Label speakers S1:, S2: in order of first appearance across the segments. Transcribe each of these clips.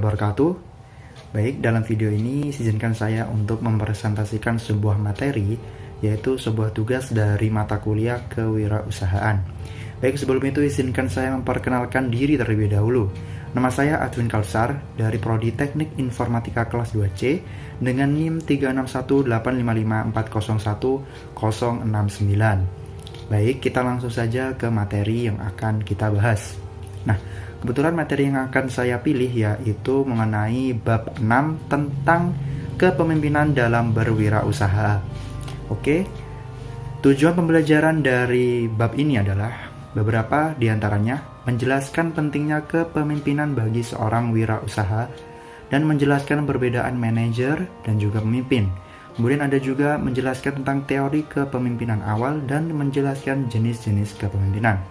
S1: wabarakatuh. Baik, dalam video ini izinkan saya untuk mempresentasikan sebuah materi, yaitu sebuah tugas dari mata kuliah kewirausahaan. Baik, sebelum itu izinkan saya memperkenalkan diri terlebih dahulu. Nama saya Adwin Kalsar dari Prodi Teknik Informatika kelas 2C dengan NIM 36185401069. Baik, kita langsung saja ke materi yang akan kita bahas. Nah, kebetulan materi yang akan saya pilih yaitu mengenai bab 6 tentang kepemimpinan dalam berwirausaha. Oke, tujuan pembelajaran dari bab ini adalah beberapa diantaranya menjelaskan pentingnya kepemimpinan bagi seorang wirausaha dan menjelaskan perbedaan manajer dan juga pemimpin. Kemudian ada juga menjelaskan tentang teori kepemimpinan awal dan menjelaskan jenis-jenis kepemimpinan.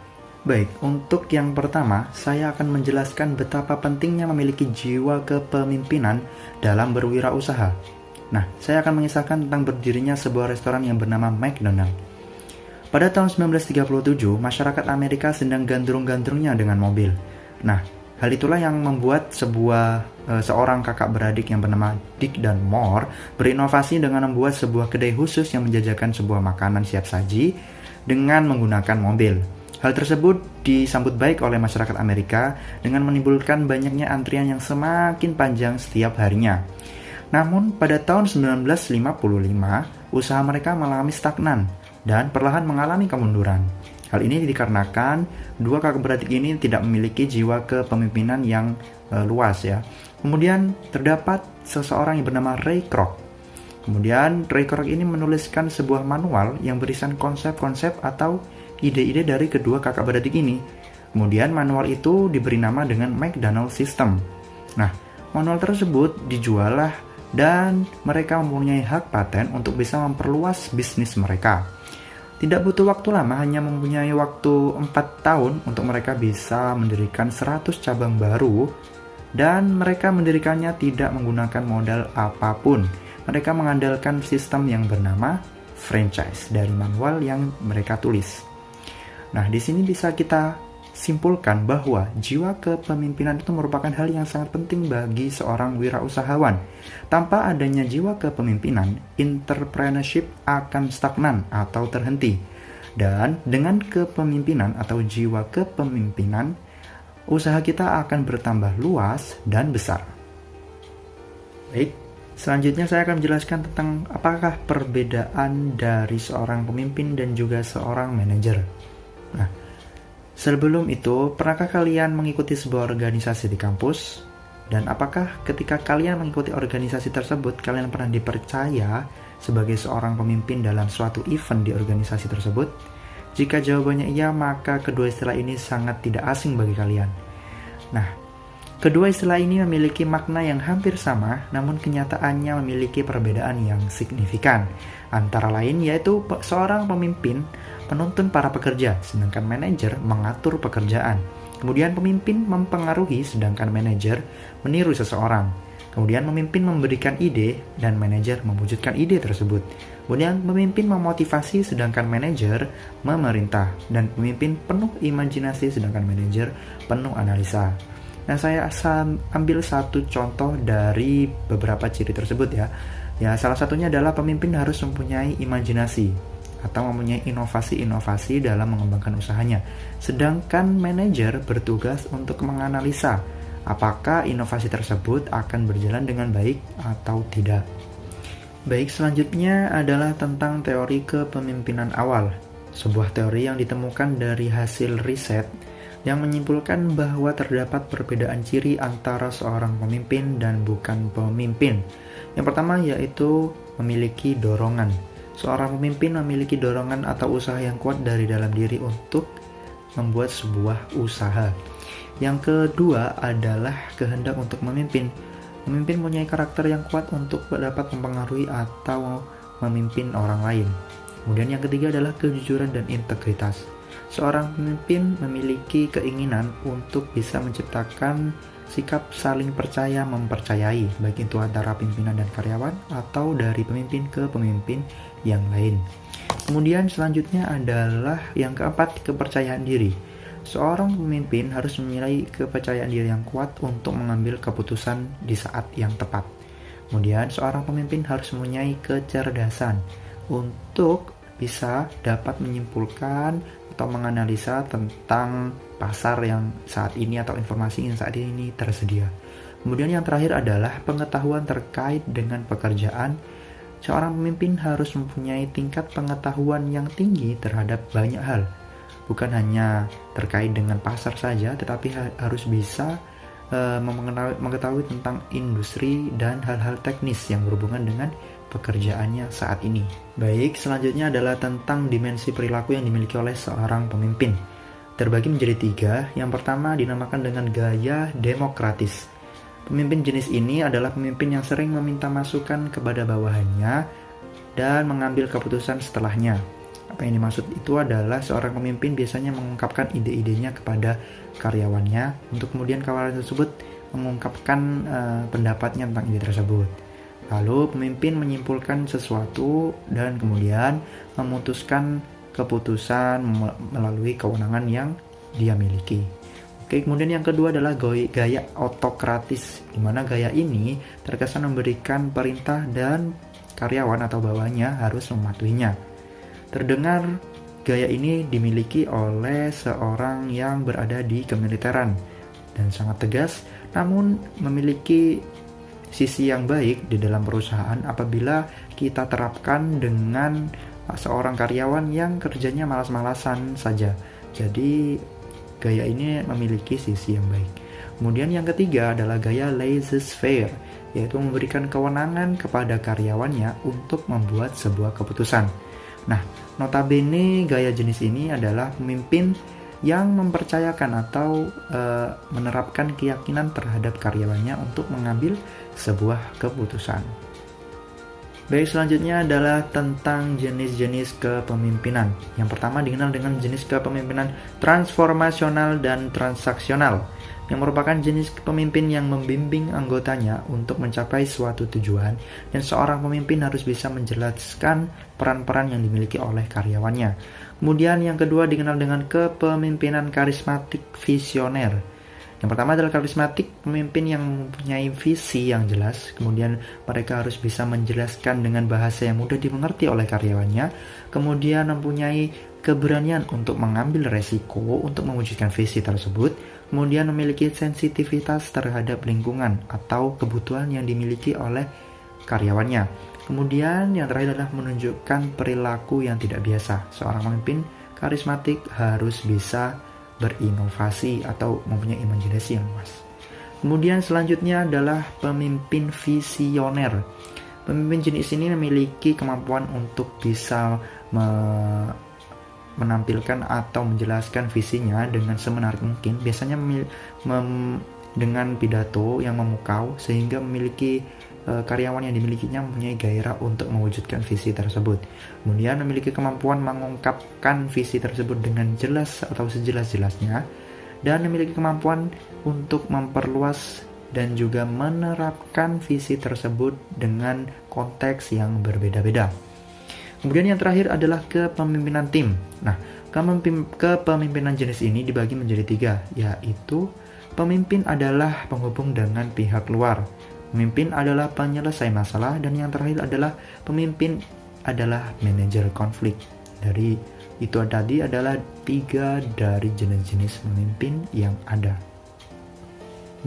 S1: Baik, untuk yang pertama, saya akan menjelaskan betapa pentingnya memiliki jiwa kepemimpinan dalam berwirausaha. Nah, saya akan mengisahkan tentang berdirinya sebuah restoran yang bernama McDonald. Pada tahun 1937, masyarakat Amerika sedang gandrung-gandrungnya dengan mobil. Nah, hal itulah yang membuat seorang kakak beradik yang bernama Dick dan Moore berinovasi dengan membuat sebuah kedai khusus yang menjajakan sebuah makanan siap saji dengan menggunakan mobil. Hal tersebut disambut baik oleh masyarakat Amerika dengan menimbulkan banyaknya antrian yang semakin panjang setiap harinya. Namun, pada tahun 1955, usaha mereka mengalami stagnan dan perlahan mengalami kemunduran. Hal ini dikarenakan dua kakak beradik ini tidak memiliki jiwa kepemimpinan yang luas ya. Kemudian terdapat seseorang yang bernama Ray Kroc. Kemudian Ray Kroc ini menuliskan sebuah manual yang berisikan konsep-konsep atau ide-ide dari kedua kakak beradik ini. Kemudian manual itu diberi nama dengan McDonald System. Nah, manual tersebut dijual dan mereka mempunyai hak paten untuk bisa memperluas bisnis mereka. Tidak butuh waktu lama, hanya mempunyai waktu 4 tahun untuk mereka bisa mendirikan 100 cabang baru, dan mereka mendirikannya tidak menggunakan modal apapun. Mereka mengandalkan sistem yang bernama franchise dari manual yang mereka tulis. Nah, di sini bisa kita simpulkan bahwa jiwa kepemimpinan itu merupakan hal yang sangat penting bagi seorang wirausahawan. Tanpa adanya jiwa kepemimpinan, entrepreneurship akan stagnan atau terhenti. Dan dengan kepemimpinan atau jiwa kepemimpinan, usaha kita akan bertambah luas dan besar. Baik, selanjutnya saya akan menjelaskan tentang apakah perbedaan dari seorang pemimpin dan juga seorang manajer. Nah, sebelum itu, pernahkah kalian mengikuti sebuah organisasi di kampus? Dan apakah ketika kalian mengikuti organisasi tersebut, kalian pernah dipercaya sebagai seorang pemimpin dalam suatu event di organisasi tersebut? Jika jawabannya iya, maka kedua istilah ini sangat tidak asing bagi kalian. Nah, kedua istilah ini memiliki makna yang hampir sama, namun kenyataannya memiliki perbedaan yang signifikan. Antara lain yaitu seorang pemimpin menuntun para pekerja, sedangkan manajer mengatur pekerjaan. Kemudian pemimpin mempengaruhi, sedangkan manajer meniru seseorang. Kemudian pemimpin memberikan ide, dan manajer mewujudkan ide tersebut. Kemudian pemimpin memotivasi, sedangkan manajer memerintah. Dan pemimpin penuh imajinasi, sedangkan manajer penuh analisa. Nah, saya ambil satu contoh dari beberapa ciri tersebut ya. Ya, salah satunya adalah pemimpin harus mempunyai imajinasi atau mempunyai inovasi-inovasi dalam mengembangkan usahanya. Sedangkan manajer bertugas untuk menganalisa apakah inovasi tersebut akan berjalan dengan baik atau tidak. Baik, selanjutnya adalah tentang teori kepemimpinan awal. Sebuah teori yang ditemukan dari hasil riset yang menyimpulkan bahwa terdapat perbedaan ciri antara seorang pemimpin dan bukan pemimpin. Yang pertama yaitu memiliki dorongan. Seorang pemimpin memiliki dorongan atau usaha yang kuat dari dalam diri untuk membuat sebuah usaha. Yang kedua adalah kehendak untuk memimpin. Pemimpin mempunyai karakter yang kuat untuk dapat mempengaruhi atau memimpin orang lain. Kemudian yang ketiga adalah kejujuran dan integritas. Seorang pemimpin memiliki keinginan untuk bisa menciptakan sikap saling percaya mempercayai, baik itu antara pimpinan dan karyawan atau dari pemimpin ke pemimpin yang lain. Kemudian selanjutnya adalah yang keempat, kepercayaan diri. seorang pemimpin harus memiliki kepercayaan diri yang kuat untuk mengambil keputusan di saat yang tepat. Kemudian, seorang pemimpin harus mempunyai kecerdasan untuk bisa dapat menyimpulkan atau menganalisa tentang pasar yang saat ini atau informasi yang saat ini tersedia. Kemudian yang terakhir adalah pengetahuan terkait dengan pekerjaan. Seorang pemimpin harus mempunyai tingkat pengetahuan yang tinggi terhadap banyak hal. Bukan hanya terkait dengan pasar saja, tetapi harus bisa mengetahui tentang industri dan hal-hal teknis yang berhubungan dengan pekerjaannya saat ini. Baik, selanjutnya adalah tentang dimensi perilaku yang dimiliki oleh seorang pemimpin. Terbagi menjadi 3. Yang pertama dinamakan dengan gaya demokratis. Pemimpin jenis ini adalah pemimpin yang sering meminta masukan kepada bawahannya dan mengambil keputusan setelahnya. Apa yang dimaksud itu adalah seorang pemimpin biasanya mengungkapkan ide-idenya kepada karyawannya untuk kemudian karyawan tersebut mengungkapkan pendapatnya tentang ide tersebut. Lalu pemimpin menyimpulkan sesuatu dan kemudian memutuskan keputusan melalui kewenangan yang dia miliki. Oke, kemudian yang kedua adalah gaya autokratis, di mana gaya ini terkesan memberikan perintah dan karyawan atau bawahannya harus mematuhinya. Terdengar gaya ini dimiliki oleh seorang yang berada di kemiliteran dan sangat tegas, namun memiliki sisi yang baik di dalam perusahaan apabila kita terapkan dengan seorang karyawan yang kerjanya malas-malasan saja. Jadi gaya ini memiliki sisi yang baik. Kemudian yang ketiga adalah gaya laissez-faire, yaitu memberikan kewenangan kepada karyawannya untuk membuat sebuah keputusan. Nah, notabene gaya jenis ini adalah pemimpin yang mempercayakan atau menerapkan keyakinan terhadap karyawannya untuk mengambil sebuah keputusan. Baik, selanjutnya adalah tentang jenis-jenis kepemimpinan. Yang pertama dikenal dengan jenis kepemimpinan transformasional dan transaksional, yang merupakan jenis pemimpin yang membimbing anggotanya untuk mencapai suatu tujuan, dan seorang pemimpin harus bisa menjelaskan peran-peran yang dimiliki oleh karyawannya. Kemudian yang kedua dikenal dengan kepemimpinan karismatik visioner. Yang pertama adalah karismatik, pemimpin yang mempunyai visi yang jelas, kemudian mereka harus bisa menjelaskan dengan bahasa yang mudah dimengerti oleh karyawannya, kemudian mempunyai keberanian untuk mengambil resiko untuk mewujudkan visi tersebut, kemudian memiliki sensitivitas terhadap lingkungan atau kebutuhan yang dimiliki oleh karyawannya. Kemudian yang terakhir adalah menunjukkan perilaku yang tidak biasa. Seorang pemimpin karismatik harus bisa berinovasi atau mempunyai imajinasi yang luas. Kemudian selanjutnya adalah pemimpin visioner. Pemimpin jenis ini memiliki kemampuan untuk bisa menampilkan atau menjelaskan visinya dengan semenarik mungkin, biasanya dengan pidato yang memukau sehingga memiliki karyawan yang dimilikinya mempunyai gairah untuk mewujudkan visi tersebut. Kemudian memiliki kemampuan mengungkapkan visi tersebut dengan jelas atau sejelas-jelasnya, dan memiliki kemampuan untuk memperluas dan juga menerapkan visi tersebut dengan konteks yang berbeda-beda. Kemudian yang terakhir adalah kepemimpinan tim. Nah, kepemimpinan jenis ini dibagi menjadi 3, yaitu pemimpin adalah penghubung dengan pihak luar, pemimpin adalah penyelesai masalah, dan yang terakhir adalah pemimpin adalah manajer konflik. Dari itu tadi adalah 3 dari jenis-jenis pemimpin yang ada.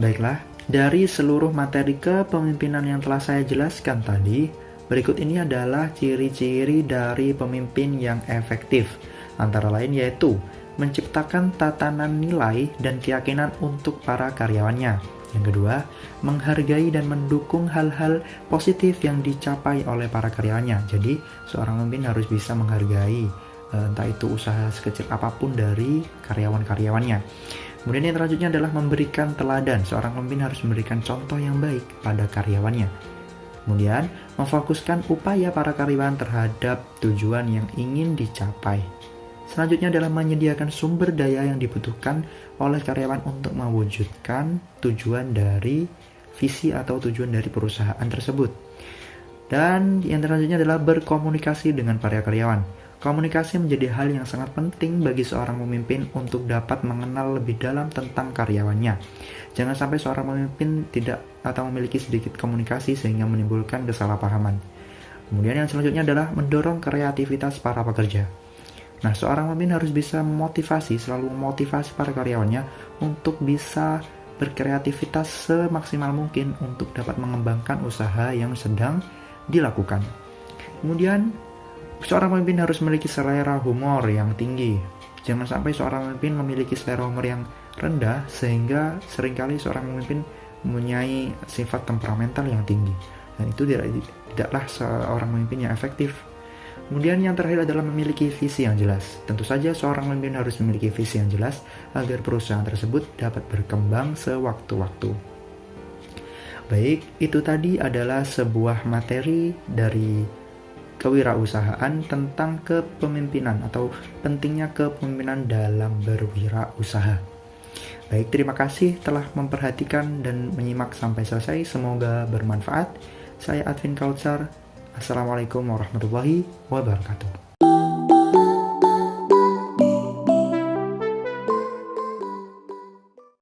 S1: Baiklah, dari seluruh materi kepemimpinan yang telah saya jelaskan tadi, berikut ini adalah ciri-ciri dari pemimpin yang efektif. Antara lain yaitu menciptakan tatanan nilai dan keyakinan untuk para karyawannya. Yang kedua, menghargai dan mendukung hal-hal positif yang dicapai oleh para karyawannya. Jadi, seorang pemimpin harus bisa menghargai entah itu usaha sekecil apapun dari karyawan-karyawannya. Kemudian yang selanjutnya adalah memberikan teladan. Seorang pemimpin harus memberikan contoh yang baik pada karyawannya. Kemudian, memfokuskan upaya para karyawan terhadap tujuan yang ingin dicapai. Selanjutnya adalah menyediakan sumber daya yang dibutuhkan oleh karyawan untuk mewujudkan tujuan dari visi atau tujuan dari perusahaan tersebut. Dan yang selanjutnya adalah berkomunikasi dengan para karyawan. Komunikasi menjadi hal yang sangat penting bagi seorang pemimpin untuk dapat mengenal lebih dalam tentang karyawannya. Jangan sampai seorang pemimpin tidak atau memiliki sedikit komunikasi sehingga menimbulkan kesalahpahaman. Kemudian yang selanjutnya adalah mendorong kreativitas para pekerja. Nah, seorang pemimpin harus bisa selalu memotivasi para karyawannya untuk bisa berkreativitas semaksimal mungkin untuk dapat mengembangkan usaha yang sedang dilakukan. Kemudian, seorang pemimpin harus memiliki selera humor yang tinggi. Jangan sampai seorang pemimpin memiliki selera humor yang rendah sehingga seringkali seorang pemimpin mempunyai sifat temperamental yang tinggi. Dan itu tidaklah seorang pemimpin yang efektif. Kemudian yang terakhir adalah memiliki visi yang jelas. Tentu saja seorang pemimpin harus memiliki visi yang jelas agar perusahaan tersebut dapat berkembang sewaktu-waktu. Baik, itu tadi adalah sebuah materi dari kewirausahaan tentang kepemimpinan atau pentingnya kepemimpinan dalam berwirausaha. Baik, terima kasih telah memperhatikan dan menyimak sampai selesai. Semoga bermanfaat. Saya Advin Kautsar. Assalamualaikum warahmatullahi wabarakatuh.